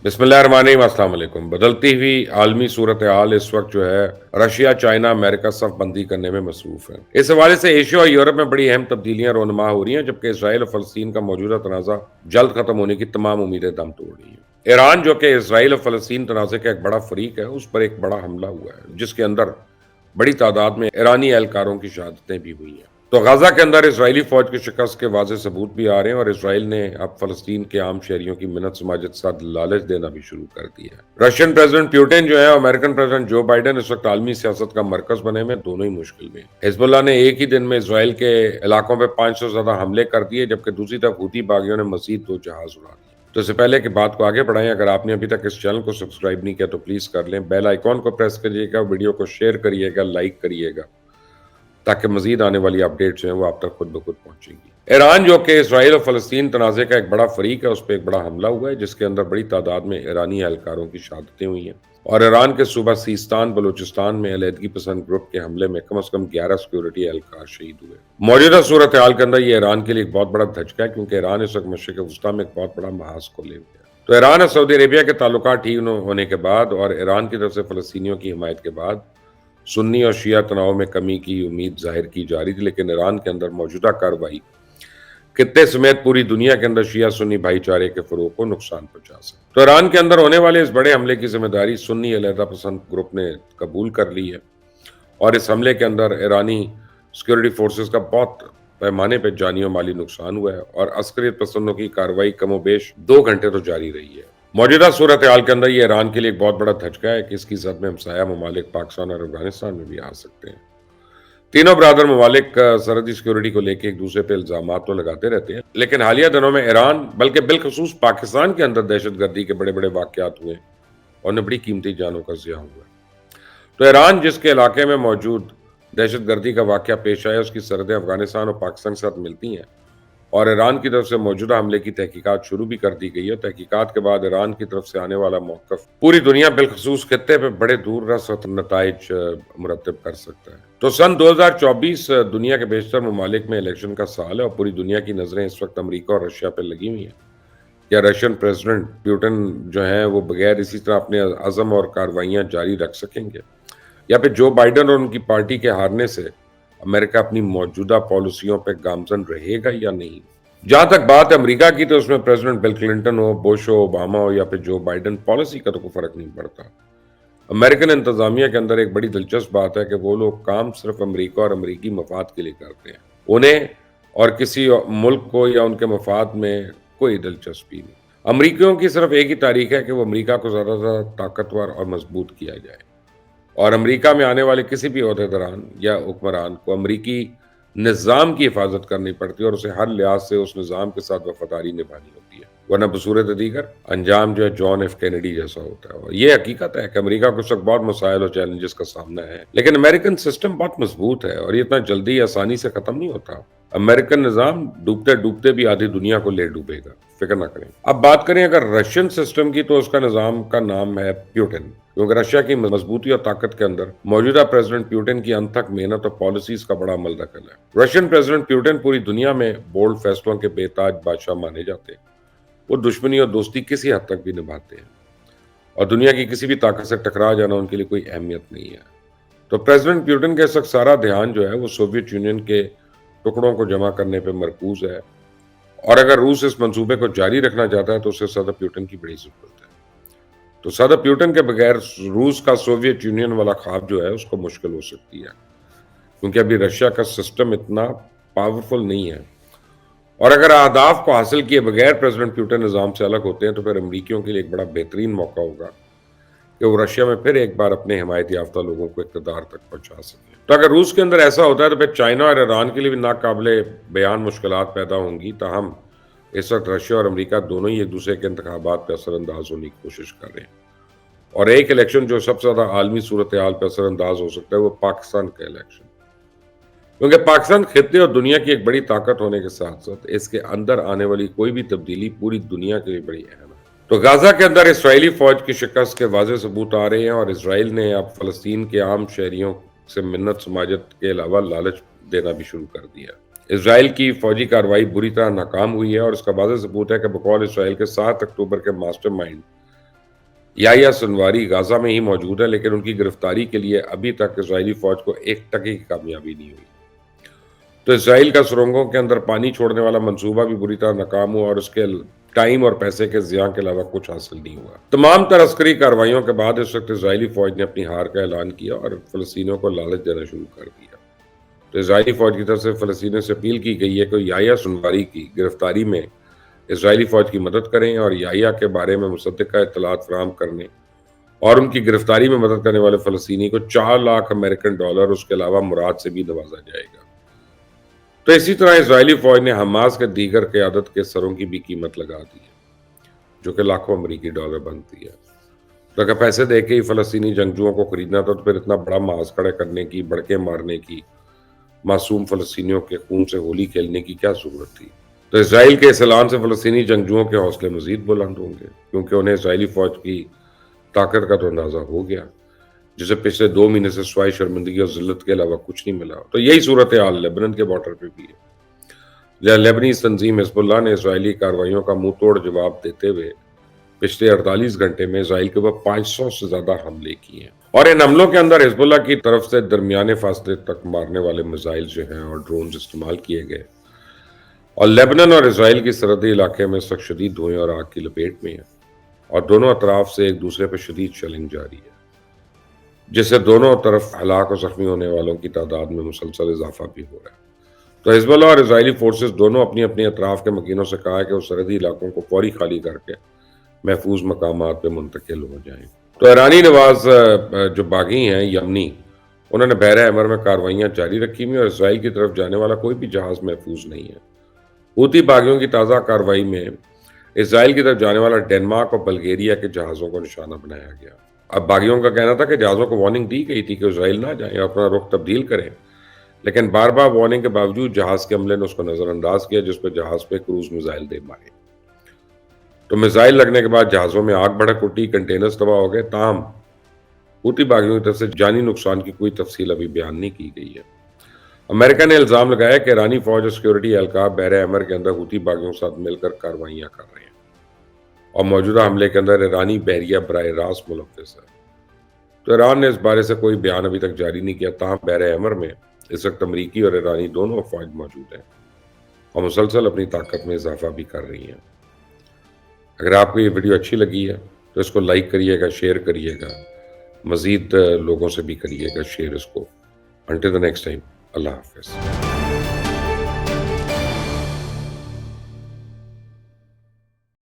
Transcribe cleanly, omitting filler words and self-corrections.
बिस्मिल्लाहिर्रहमानिर्रहीम, अस्सलाम वालेकुम। बदलती हुई आलमी सूरत हाल इस वक्त जो है रशिया, चाइना, अमेरिका सफ बंदी करने में मसरूफ है। इस हवाले से एशिया और यूरोप में बड़ी अहम तब्दीलियां रोनमा हो रही हैं, जबकि इसराइल और फलस्तीन का मौजूदा तनाज़ा जल्द खत्म होने की तमाम उम्मीदें दम तोड़ रही हैं। ईरान, जो कि इसराइल और फलस्तीन तनाज़े का एक बड़ा फरीक है, उस पर एक बड़ा हमला हुआ है, जिसके अंदर बड़ी तादाद में ईरानी एहलकारों की शहादतें भी हुई हैं। तो गाजा के अंदर इसराइली फौज की शिकस्त के वाज़ेह सबूत भी आ रहे हैं और इसराइल ने अब फलस्तीन के आम शहरियों की मिन्नत समाजत के साथ लालच देना भी शुरू कर दिया है। रशियन प्रेसिडेंट पुतिन जो है, अमेरिकन प्रेसिडेंट जो बाइडेन इस वक्त आलमी सियासत का मरकज बने में दोनों ही मुश्किल में। हिजबुल्लाह ने एक ही दिन में इसराइल के इलाकों पर 500 से ज्यादा हमले कर दिए, जबकि दूसरी तरफ हूती बागियों ने मजीद 2 जहाज उड़ा दिए। तो इससे पहले कि बात को आगे बढ़ाएं, अगर आपने अभी तक इस चैनल को सब्सक्राइब नहीं किया तो प्लीज कर लें, बेल आइकॉन को प्रेस करिएगा, वीडियो को शेयर करिएगा, लाइक करिएगा, ताकि मजीद आने वाली अपडेट्स हैं वो आप तक खुद ब खुद पहुंचेंगी। ईरान, जो कि इसराइल और फलस्तीन तनाज़े का एक बड़ा फरीक है, उस पर एक बड़ा हमला हुआ है, जिसके अंदर बड़ी तादाद में ईरानी एहलकारों की शहादतें हुई हैं और ईरान के सूबा सीस्तान बलूचिस्तान में अलहदगी पसंद ग्रुप के हमले में कम से कम 11 सिक्योरिटी एहलकार शहीद हुए। मौजूदा सूरत हाल के अंदर ये ईरान के लिए एक बहुत बड़ा धचका है, क्योंकि ईरान इस वक्त मशरिक वस्ता में एक बहुत बड़ा महाज खोले हुए है। तो ईरान और सऊदी अरेबिया के ताल्लुकात ठीक होने के बाद और ईरान की तरफ से फलस्तीनियों की हिमायत के बाद सुन्नी और शिया तनाव में कमी की उम्मीद जाहिर की जा रही थी, लेकिन ईरान के अंदर मौजूदा कार्रवाई खित्ते समेत पूरी दुनिया के अंदर शिया सुन्नी भाईचारे के फरोग को नुकसान पहुंचा सकती। तो ईरान के अंदर होने वाले इस बड़े हमले की जिम्मेदारी सुन्नी अलहदा पसंद ग्रुप ने कबूल कर ली है और इस हमले के अंदर ईरानी सिक्योरिटी फोर्सेस का बहुत पैमाने पर जानी और माली नुकसान हुआ है और अस्करियत पसंदों की कार्रवाई कमोबेश 2 घंटे तो जारी रही है। मौजूदा सूरत हाल के अंदर ये ईरान के लिए एक बहुत बड़ा धचका है कि इसकी जद में हमसाया ममालिक पाकिस्तान और अफगानिस्तान में भी आ सकते हैं। तीनों बरादर ममालिक सरहदी सिक्योरिटी को लेकर एक दूसरे पर इल्जाम तो लगाते रहते हैं, लेकिन हालिया दिनों में ईरान बल्कि बिलखसूस पाकिस्तान के अंदर दहशतगर्दी के बड़े बड़े वाकयात हुए और उन्हें बड़ी कीमती जानों का ज़िया हुआ। तो ईरान जिसके इलाके में मौजूद दहशतगर्दी का वाकया पेश आया, उसकी सरहदें अफगानिस्तान और पाकिस्तान के साथ मिलती हैं और ईरान की तरफ से मौजूदा हमले की तहकीकात शुरू भी कर दी गई है। तहकीकात के बाद ईरान की तरफ से आने वाला मौक़िफ़ पूरी दुनिया बिलखसूस खित्ते पे बड़े दूर रस नताइज मुरतब कर सकता है। तो सन 2024 दुनिया के बेशतर ममालिक में इलेक्शन का साल है और पूरी दुनिया की नजरें इस वक्त अमरीका और रशिया पर लगी हुई हैं। क्या रशियन प्रेसिडेंट पुतिन जो है वो बगैर इसी तरह अपने अज़म और कार्रवाइयाँ जारी रख सकेंगे, या फिर जो बाइडेन और उनकी पार्टी के हारने से अमेरिका अपनी मौजूदा पॉलिसियों पर गामजन रहेगा या नहीं। जहां तक बात अमेरिका की, तो उसमें प्रेसिडेंट बिल क्लिंटन हो, बुश हो, ओबामा हो या फिर जो बाइडेन, पॉलिसी का तो कोई फर्क नहीं पड़ता। अमेरिकन इंतजामिया के अंदर एक बड़ी दिलचस्प बात है कि वो लोग काम सिर्फ अमेरिका और अमेरिकी मफाद के लिए करते हैं। उन्हें और किसी मुल्क को या उनके मफाद में कोई दिलचस्पी नहीं। अमरीकियों की सिर्फ एक ही तारीख है कि वो अमेरिका को ज़्यादा से ज़्यादा ताकतवर और मजबूत किया जाए और अमेरिका में आने वाले किसी भी ओहदेदारान या हुक्मरान को अमेरिकी निज़ाम की हिफाजत करनी पड़ती है और उसे हर लिहाज से उस निज़ाम के साथ वफादारी निभानी होती है, वरना बसूरत दीगर अंजाम जो है जॉन एफ कैनेडी जैसा होता है। और ये हकीकत है कि अमेरिका को उस वक्त बहुत मसाइल और चैलेंजेस का सामना है, लेकिन अमेरिकन सिस्टम बहुत मजबूत है और ये इतना जल्दी आसानी से ख़त्म नहीं होता। अमेरिकन निज़ाम डूबते डूबते भी आधी दुनिया को ले डूबेगा, फिक्र ना करें। अब बात करें अगर रशियन सिस्टम की, तो उसका निज़ाम का नाम है पुतिन, क्योंकि रशिया की मजबूती और ताकत के अंदर मौजूदा प्रेसिडेंट पुतिन की अनथक मेहनत और पॉलिसीज का बड़ा अमल दखल है। रशियन प्रेसिडेंट पुतिन पूरी दुनिया में बोल्ड फैसलों के बेताज बादशाह माने जाते हैं। वो दुश्मनी और दोस्ती किसी हद तक भी निभाते हैं और दुनिया की किसी भी ताकत से टकरा जाना उनके लिए कोई अहमियत नहीं है। तो प्रेसिडेंट पुतिन का इस सारा ध्यान जो है वो सोवियत यूनियन के टुकड़ों को जमा करने पर मरकूज है और अगर रूस इस मंसूबे को जारी रखना चाहता है तो उसे सदर पुतिन की बड़ी जरूरत है। तो सदर पुतिन के बगैर रूस का सोवियत यूनियन वाला ख्वाब जो है उसको मुश्किल हो सकती है, क्योंकि अभी रशिया का सिस्टम इतना पावरफुल नहीं है और अगर अहदाफ को हासिल किए बगैर प्रेसिडेंट पुतिन निज़ाम से अलग होते हैं तो फिर अमरीकियों के लिए एक बड़ा बेहतरीन मौका होगा कि वो रशिया में फिर एक बार अपने हिमायत याफ्ता लोगों को इक़्तिदार तक पहुंचा सकें। तो अगर रूस के अंदर ऐसा होता है तो फिर चाइना और ईरान के लिए भी नाकाबिले बयान मुश्किलात पैदा होंगी। ताहम इस वक्त रशिया और अमेरिका दोनों ही एक दूसरे के इंतखाबात पर असरअंदाज होने की कोशिश कर रहे हैं और एक इलेक्शन जो सबसे ज़्यादा आलमी सूरत हाल पर असरअंदाज हो सकता है वो पाकिस्तान का इलेक्शन, क्योंकि पाकिस्तान खित्ते और दुनिया की एक बड़ी ताकत होने के साथ साथ इसके अंदर आने वाली कोई भी तब्दीली पूरी दुनिया के लिए बड़ी अहम है। तो गाजा के अंदर इसराइली फौज की शिकस्त के वाज़ेह सबूत आ रहे हैं और इसराइल ने अब फलस्तीन के आम शहरियों से मिन्नत समाजत के अलावा लालच देना भी शुरू कर दिया। इसराइल की फौजी कार्रवाई बुरी तरह नाकाम हुई है और इसका वाज़ेह सबूत है कि बकौल इसराइल के 7 अक्टूबर के मास्टरमाइंड یحییٰ سنواری غازہ میں ہی موجود ہے، لیکن ان کی گرفتاری کے لیے ابھی تک اسرائیلی فوج کو 1% کی کامیابی نہیں ہوئی۔ تو اسرائیل کا سرنگوں کے اندر پانی چھوڑنے والا منصوبہ بھی بری طرح ناکام ہوا اور اس کے ٹائم اور پیسے کے ضیاع کے علاوہ کچھ حاصل نہیں ہوا۔ تمام تر عسکری کارروائیوں کے بعد اس وقت اسرائیلی فوج نے اپنی ہار کا اعلان کیا اور فلسطینیوں کو لالچ دینا شروع کر دیا۔ تو اسرائیلی فوج کی طرف سے فلسطینیوں سے اپیل کی گئی ہے کہ یحییٰ سنواری کی گرفتاری میں اسرائیلی فوج کی مدد کریں اور یحییٰ کے بارے میں مصدقہ اطلاعات فراہم کرنے اور ان کی گرفتاری میں مدد کرنے والے فلسطینی کو $4 لاکھ اس کے علاوہ مراد سے بھی نوازا جائے گا۔ تو اسی طرح اسرائیلی فوج نے حماس کے دیگر قیادت کے سروں کی بھی قیمت لگا دی ہے، جو کہ لاکھوں امریکی ڈالر بنتی ہے۔ تو اگر پیسے دے کے ہی فلسطینی جنگجوؤں کو خریدنا تھا تو پھر اتنا بڑا محاذ کھڑے کرنے کی، بڑکے مارنے کی، معصوم فلسطینیوں کے خون سے ہولی کھیلنے کی کیا ضرورت تھی؟ تو اسرائیل کے اس اعلان سے فلسطینی جنگجوؤں کے حوصلے مزید بلند ہوں گے، کیونکہ انہیں اسرائیلی فوج کی طاقت کا تو اندازہ ہو گیا، جسے پچھلے 2 مہینے سے سوائے شرمندگی اور ذلت کے علاوہ کچھ نہیں ملا۔ تو یہی صورتحال لیبنان کے بارڈر پہ بھی ہے، جہاں لیبنیز تنظیم حزب اللہ نے اسرائیلی کارروائیوں کا منہ توڑ جواب دیتے ہوئے پچھلے 48 گھنٹے میں اسرائیل کے اوپر 500 سے زیادہ حملے کیے ہیں، اور ان حملوں کے اندر حزب اللہ کی طرف سے درمیانے فاصلے تک مارنے والے میزائل جو ہیں اور ڈرونز استعمال کیے گئے، اور لیبنان اور اسرائیل کی سرحدی علاقے میں سخت شدید دھوئیں اور آگ کی لپیٹ میں ہیں، اور دونوں اطراف سے ایک دوسرے پر شدید شیلنگ جاری ہے، جس سے دونوں طرف ہلاک اور زخمی ہونے والوں کی تعداد میں مسلسل اضافہ بھی ہو رہا ہے۔ تو حزب اللہ اور اسرائیلی فورسز دونوں اپنی اپنی اطراف کے مکینوں سے کہا ہے کہ وہ سرحدی علاقوں کو فوری خالی کر کے محفوظ مقامات پہ منتقل ہو جائیں۔ تو ایرانی نواز جو باغی ہیں یمنی، انہوں نے بحیرہ احمر میں کارروائیاں جاری رکھی ہوئی اور اسرائیل کی طرف جانے والا کوئی بھی جہاز محفوظ نہیں ہے۔ حوثی باغیوں کی تازہ کارروائی میں اسرائیل کی طرف جانے والا ڈنمارک اور بلغیریا کے جہازوں کو نشانہ بنایا گیا۔ اب باغیوں کا کہنا تھا کہ جہازوں کو وارننگ دی گئی تھی کہ اسرائیل نہ جائیں اور اپنا رخ تبدیل کریں، لیکن بار بار وارننگ کے باوجود جہاز کے عملے نے اس کو نظر انداز کیا، جس پہ جہاز پہ کروز میزائل دے مارے۔ تو میزائل لگنے کے بعد جہازوں میں آگ بھڑک اٹھی، کنٹینرز تباہ ہو گئے، تاہم حوثی باغیوں کی طرف سے جانی نقصان کی کوئی تفصیل ابھی بیان نہیں کی گئی ہے۔ امریکہ نے الزام لگایا کہ ایرانی فوج اور سیکورٹی اہلکار بحیرہ احمر کے اندر حوثی باغیوں کے ساتھ مل کر کارروائیاں کر رہے ہیں اور موجودہ حملے کے اندر ایرانی بحریہ براہ راست ملوث ہے۔ تو ایران نے اس بارے سے کوئی بیان ابھی تک جاری نہیں کیا، تاہم بحیرہ احمر میں اس وقت امریکی اور ایرانی دونوں افواج موجود ہیں اور مسلسل اپنی طاقت میں اضافہ بھی کر رہی ہیں۔ اگر آپ کو یہ ویڈیو اچھی لگی ہے تو اس کو لائک کریے گا، شیئر کریے گا، مزید لوگوں سے بھی کریے گا شیئر اس کو۔ انٹل دی نیکسٹ ٹائم، اللہ حافظ۔